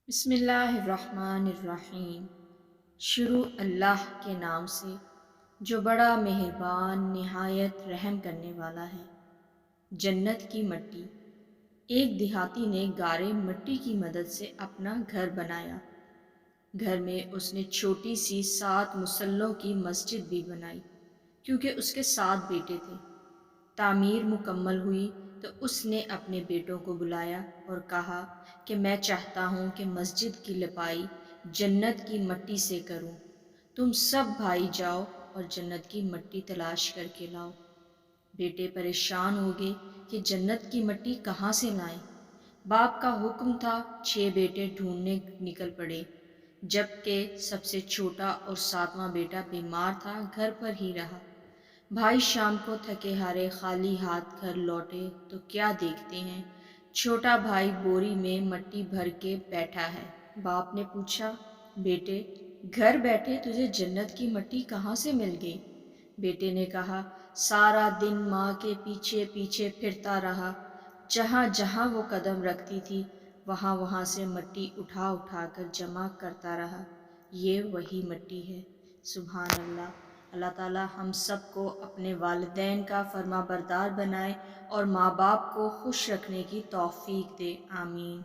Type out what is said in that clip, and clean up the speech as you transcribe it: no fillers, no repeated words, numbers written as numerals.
बिस्मिल्लाहिर्रहमानिर्रहीम। शुरू अल्लाह के नाम से जो बड़ा मेहरबान निहायत रहम करने वाला है। जन्नत की मट्टी। एक देहाती ने गारे मिट्टी की मदद से अपना घर बनाया। घर में उसने छोटी सी 7 मुसल्लों की मस्जिद भी बनाई, क्योंकि उसके 7 बेटे थे। तामीर मुकम्मल हुई तो उसने अपने बेटों को बुलाया और कहा कि मैं चाहता हूँ कि मस्जिद की लिपाई जन्नत की मट्टी से करूँ। तुम सब भाई जाओ और जन्नत की मट्टी तलाश करके लाओ। बेटे परेशान हो गए कि जन्नत की मट्टी कहाँ से लाएं। बाप का हुक्म था, 6 बेटे ढूंढने निकल पड़े, जबकि सबसे छोटा और 7वां बेटा बीमार था, घर पर ही रहा। भाई शाम को थके हारे खाली हाथ घर लौटे तो क्या देखते हैं, छोटा भाई बोरी में मट्टी भर के बैठा है। बाप ने पूछा, बेटे घर बैठे तुझे जन्नत की मट्टी कहाँ से मिल गई? बेटे ने कहा, सारा दिन माँ के पीछे पीछे फिरता रहा। जहाँ जहाँ वो कदम रखती थी वहाँ वहाँ से मट्टी उठा उठा कर जमा करता रहा। ये वही मट्टी है। सुभान अल्लाह। अल्लाह ताला हम सबको अपने वालिदैन का फर्मा बरदार बनाए और माँ बाप को खुश रखने की तौफीक दे। आमीन।